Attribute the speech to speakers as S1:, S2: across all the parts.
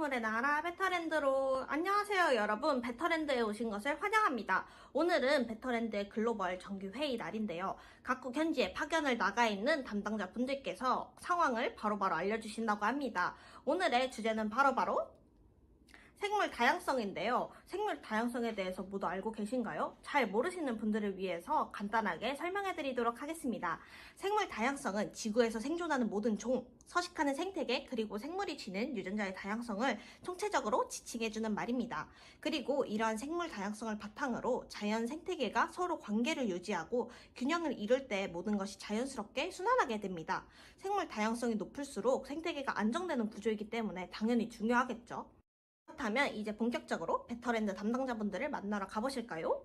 S1: 생물의 나라 베터랜드로. 안녕하세요 여러분, 베터랜드에 오신 것을 환영합니다. 오늘은 베터랜드의 글로벌 정기회의 날인데요. 각국 현지에 파견을 나가 있는 담당자분들께서 상황을 바로바로 알려주신다고 합니다. 오늘의 주제는 바로바로 생물 다양성인데요. 생물 다양성에 대해서 모두 알고 계신가요? 잘 모르시는 분들을 위해서 간단하게 설명해 드리도록 하겠습니다. 생물 다양성은 지구에서 생존하는 모든 종, 서식하는 생태계, 그리고 생물이 지닌 유전자의 다양성을 총체적으로 지칭해주는 말입니다. 그리고 이러한 생물 다양성을 바탕으로 자연 생태계가 서로 관계를 유지하고 균형을 이룰 때 모든 것이 자연스럽게 순환하게 됩니다. 생물 다양성이 높을수록 생태계가 안정되는 구조이기 때문에 당연히 중요하겠죠. 그렇다면 이제 본격적으로 베터랜드 담당자분들을 만나러 가보실까요?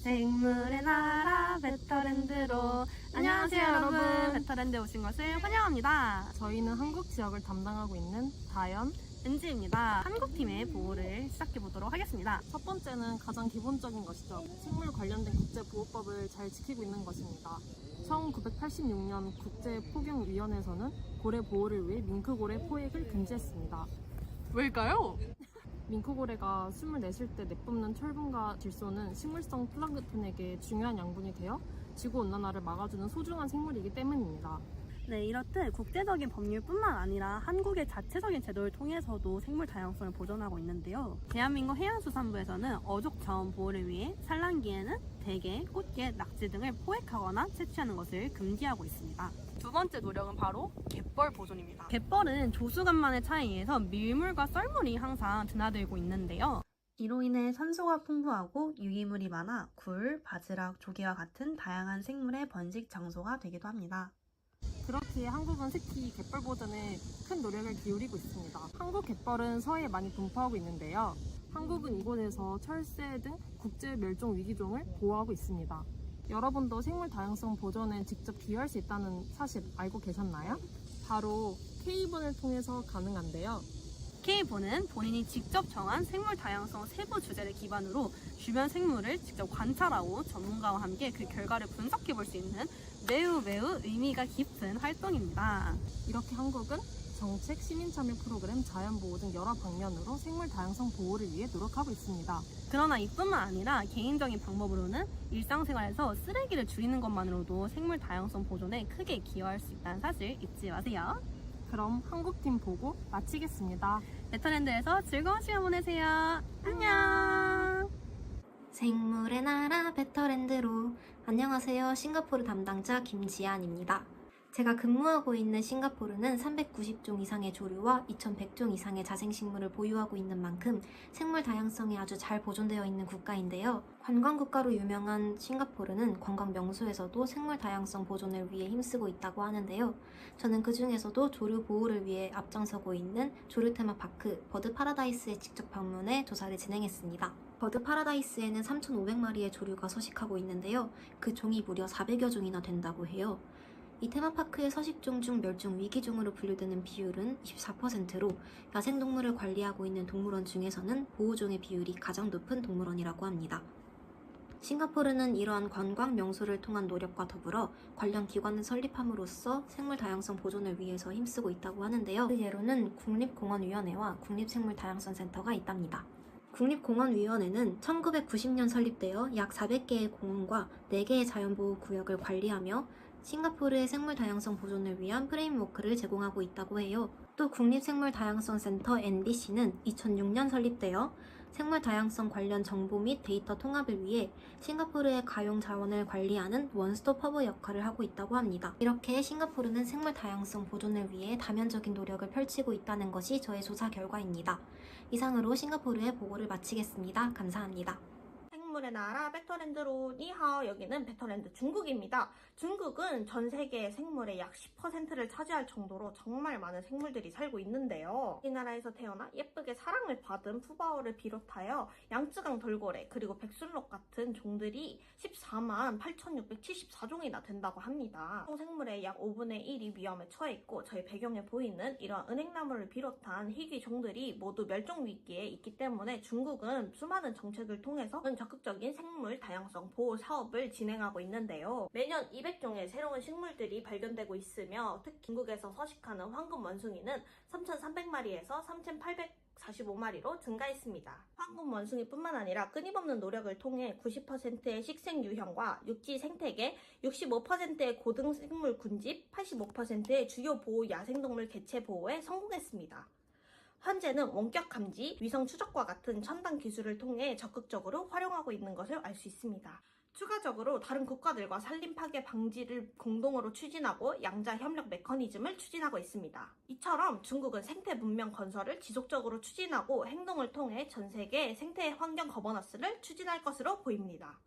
S2: 생물의 나라 베터랜드로. 안녕하세요 여러분, 베터랜드에 오신 것을 환영합니다.
S3: 저희는 한국 지역을 담당하고 있는 다연.
S2: 은지입니다. 한국팀의 보호를 시작해보도록 하겠습니다.
S3: 첫 번째는 가장 기본적인 것이죠. 생물 관련된 국제보호법을 잘 지키고 있는 것입니다. 1986년 국제포경위원회에서는 고래 보호를 위해 밍크고래 포획을 금지했습니다.
S2: 왜일까요?
S3: 밍크고래가 숨을 내쉴 때 내뿜는 철분과 질소는 식물성 플랑크톤에게 중요한 양분이 되어 지구온난화를 막아주는 소중한 생물이기 때문입니다.
S2: 네, 이렇듯 국제적인 법률뿐만 아니라 한국의 자체적인 제도를 통해서도 생물 다양성을 보존하고 있는데요. 대한민국 해양수산부에서는 어족 자원 보호를 위해 산란기에는 대게, 꽃게, 낙지 등을 포획하거나 채취하는 것을 금지하고 있습니다. 두 번째 노력은 바로 갯벌 보존입니다. 갯벌은 조수간만의 차이에서 밀물과 썰물이 항상 드나들고 있는데요.
S4: 이로 인해 산소가 풍부하고 유기물이 많아 굴, 바지락, 조개와 같은 다양한 생물의 번식 장소가 되기도 합니다.
S3: 그렇기에 한국은 특히 갯벌 보존에 큰 노력을 기울이고 있습니다. 한국 갯벌은 서해에 많이 분포하고 있는데요. 한국은 이곳에서 철새 등 국제 멸종 위기종을 보호하고 있습니다. 여러분도 생물 다양성 보존에 직접 기여할 수 있다는 사실 알고 계셨나요? 바로 K본을 통해서 가능한데요.
S2: K본은 본인이 직접 정한 생물 다양성 세부 주제를 기반으로 주변 생물을 직접 관찰하고 전문가와 함께 그 결과를 분석해 볼 수 있는 매우 의미가 깊은 활동입니다.
S3: 이렇게 한국은 정책, 시민참여 프로그램, 자연보호 등 여러 방면으로 생물 다양성 보호를 위해 노력하고 있습니다.
S2: 그러나 이뿐만 아니라 개인적인 방법으로는 일상생활에서 쓰레기를 줄이는 것만으로도 생물 다양성 보존에 크게 기여할 수 있다는 사실 잊지 마세요.
S3: 그럼 한국팀 보고 마치겠습니다.
S2: 베터랜드에서 즐거운 시간 보내세요. 안녕.
S4: 생물의 나라 베터랜드로. 안녕하세요. 싱가포르 담당자 김지안입니다. 제가 근무하고 있는 싱가포르는 390종 이상의 조류와 2100종 이상의 자생식물을 보유하고 있는 만큼 생물 다양성이 아주 잘 보존되어 있는 국가인데요. 관광국가로 유명한 싱가포르는 관광 명소에서도 생물 다양성 보존을 위해 힘쓰고 있다고 하는데요. 저는 그 중에서도 조류 보호를 위해 앞장서고 있는 조류 테마파크 버드 파라다이스에 직접 방문해 조사를 진행했습니다. 버드 파라다이스에는 3,500마리의 조류가 서식하고 있는데요. 그 종이 무려 400여 종이나 된다고 해요. 이 테마파크의 서식종 중 멸종 위기종으로 분류되는 비율은 24%로 야생동물을 관리하고 있는 동물원 중에서는 보호종의 비율이 가장 높은 동물원이라고 합니다. 싱가포르는 이러한 관광 명소를 통한 노력과 더불어 관련 기관을 설립함으로써 생물 다양성 보존을 위해서 힘쓰고 있다고 하는데요. 그 예로는 국립공원위원회와 국립생물다양성센터가 있답니다. 국립공원위원회는 1990년 설립되어 약 400개의 공원과 4개의 자연보호구역을 관리하며 싱가포르의 생물 다양성 보존을 위한 프레임워크를 제공하고 있다고 해요. 또 국립생물다양성센터 NBC는 2006년 설립되어 생물 다양성 관련 정보 및 데이터 통합을 위해 싱가포르의 가용 자원을 관리하는 원스톱 허브 역할을 하고 있다고 합니다. 이렇게 싱가포르는 생물 다양성 보존을 위해 다면적인 노력을 펼치고 있다는 것이 저의 조사 결과입니다. 이상으로 싱가포르의 보고를 마치겠습니다. 감사합니다.
S1: 생물의 나라 베터랜드로. 니하오, 여기는 베터랜드 중국입니다. 중국은 전 세계 생물의 약 10%를 차지할 정도로 정말 많은 생물들이 살고 있는데요. 이 나라에서 태어나 예쁘게 사랑을 받은 푸바오를 비롯하여 양쯔강 돌고래 그리고 백술록 같은 종들이 14만 8,674종이나 된다고 합니다. 총 생물의 약 5분의 1이 위험에 처해 있고 저희 배경에 보이는 이런 은행나무를 비롯한 희귀 종들이 모두 멸종 위기에 있기 때문에 중국은 수많은 정책을 통해서 적극적인 생물 다양성 보호 사업을 진행하고 있는데요. 매년 200종의 새로운 식물들이 발견되고 있으며 특히 중국에서 서식하는 황금 원숭이는 3,300마리에서 345마리로 증가했습니다. 황금 원숭이뿐만 아니라 끊임없는 노력을 통해 90%의 식생 유형과 육지 생태계, 65%의 고등생물 군집, 85%의 주요 보호 야생동물 개체 보호에 성공했습니다. 현재는 원격 감지, 위성 추적과 같은 첨단 기술을 통해 적극적으로 활용하고 있는 것을 알 수 있습니다. 추가적으로 다른 국가들과 산림 파괴 방지를 공동으로 추진하고 양자 협력 메커니즘을 추진하고 있습니다. 이처럼 중국은 생태 문명 건설을 지속적으로 추진하고 행동을 통해 전 세계 생태 환경 거버넌스를 추진할 것으로 보입니다.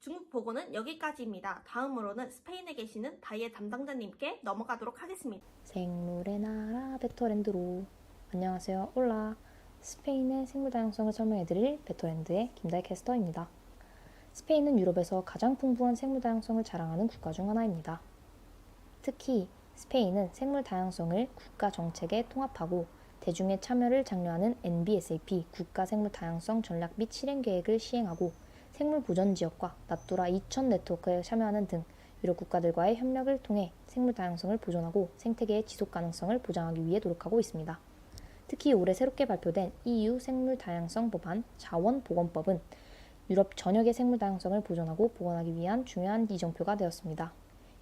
S1: 중국 보고는 여기까지입니다. 다음으로는 스페인에 계시는 다이의 담당자님께 넘어가도록 하겠습니다.
S5: 생물의 나라 베터랜드로. 안녕하세요. 올라. 스페인의 생물 다양성을 설명해드릴 베터랜드의 김다희 캐스터입니다. 스페인은 유럽에서 가장 풍부한 생물 다양성을 자랑하는 국가 중 하나입니다. 특히 스페인은 생물 다양성을 국가 정책에 통합하고 대중의 참여를 장려하는 NBSAP 국가 생물 다양성 전략 및 실행 계획을 시행하고 생물 보전 지역과 나뚜라 2000 네트워크에 참여하는 등 유럽 국가들과의 협력을 통해 생물 다양성을 보존하고 생태계의 지속 가능성을 보장하기 위해 노력하고 있습니다. 특히 올해 새롭게 발표된 EU 생물 다양성 법안 자원보건법은 유럽 전역의 생물 다양성을 보존하고 보건하기 위한 중요한 이정표가 되었습니다.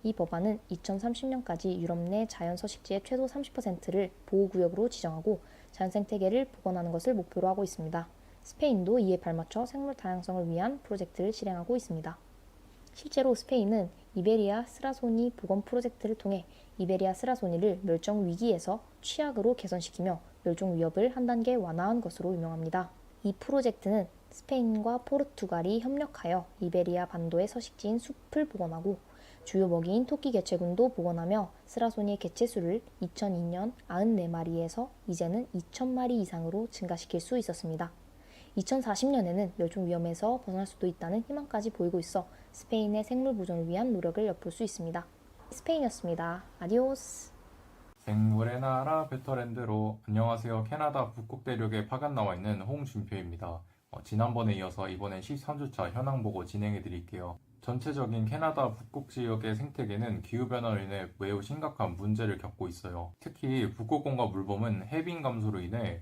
S5: 이 법안은 2030년까지 유럽 내 자연 서식지의 최소 30%를 보호구역으로 지정하고 자연 생태계를 복원하는 것을 목표로 하고 있습니다. 스페인도 이에 발맞춰 생물 다양성을 위한 프로젝트를 실행하고 있습니다. 실제로 스페인은 이베리아 스라소니 복원 프로젝트를 통해 이베리아 스라소니를 멸종 위기에서 취약으로 개선시키며 멸종 위협을 한 단계 완화한 것으로 유명합니다. 이 프로젝트는 스페인과 포르투갈이 협력하여 이베리아 반도의 서식지인 숲을 복원하고 주요 먹이인 토끼 개체군도 복원하며 스라소니의 개체수를 2002년 94마리에서 이제는 2000마리 이상으로 증가시킬 수 있었습니다. 2040년에는 멸종 위험에서 벗어날 수도 있다는 희망까지 보이고 있어 스페인의 생물 보존을 위한 노력을 엿볼 수 있습니다. 스페인이었습니다. 아디오스.
S6: 생물의 나라 베터랜드로. 안녕하세요. 캐나다 북극 대륙에 파견 나와 있는 홍준표입니다. 지난번에 이어서 이번엔 13주차 현황 보고 진행해 드릴게요. 전체적인 캐나다 북극 지역의 생태계는 기후변화로 인해 매우 심각한 문제를 겪고 있어요. 특히 북극곰과 물범은 해빙 감소로 인해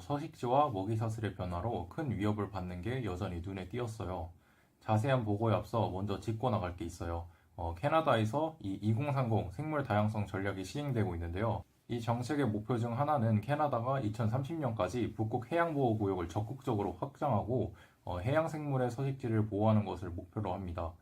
S6: 서식지와 먹이사슬의 변화로 큰 위협을 받는 게 여전히 눈에 띄었어요. 자세한 보고에 앞서 먼저 짚고 나갈 게 있어요. 캐나다에서 이 2030 생물 다양성 전략이 시행되고 있는데요. 이 정책의 목표 중 하나는 캐나다가 2030년까지 북극 해양보호구역을 적극적으로 확장하고 해양 생물의 서식지를 보호하는 것을 목표로 합니다.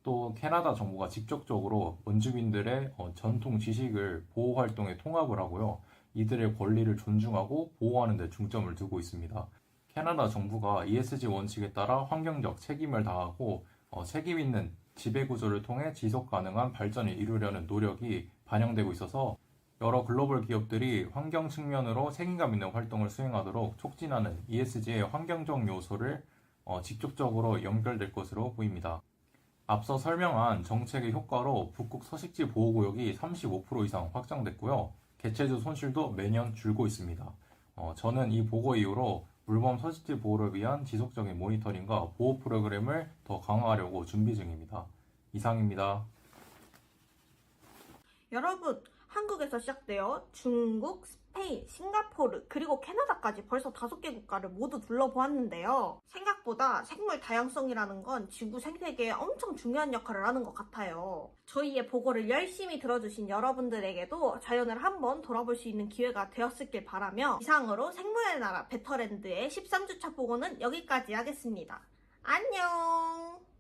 S6: 또 캐나다 정부가 직접적으로 원주민들의 전통 지식을 보호 활동에 통합을 하고요. 이들의 권리를 존중하고 보호하는 데 중점을 두고 있습니다. 캐나다 정부가 ESG 원칙에 따라 환경적 책임을 다하고 책임 있는 지배구조를 통해 지속 가능한 발전을 이루려는 노력이 반영되고 있어서 여러 글로벌 기업들이 환경 측면으로 책임감 있는 활동을 수행하도록 촉진하는 ESG의 환경적 요소를 직접적으로 연결될 것으로 보입니다. 앞서 설명한 정책의 효과로 북극 서식지 보호구역이 35% 이상 확장됐고요. 개체수 손실도 매년 줄고 있습니다. 저는 이 보고 이후로 물범 서식지 보호를 위한 지속적인 모니터링과 보호 프로그램을 더 강화하려고 준비 중입니다. 이상입니다.
S1: 여러분, 한국에서 시작되어 중국, 스페인, 싱가포르, 그리고 캐나다까지 벌써 5개 국가를 모두 둘러보았는데요. 생각보다 생물 다양성이라는 건 지구 생태계에 엄청 중요한 역할을 하는 것 같아요. 저희의 보고를 열심히 들어주신 여러분들에게도 자연을 한번 돌아볼 수 있는 기회가 되었길 바라며 이상으로 생물의 나라 베터랜드의 13주차 보고는 여기까지 하겠습니다. 안녕!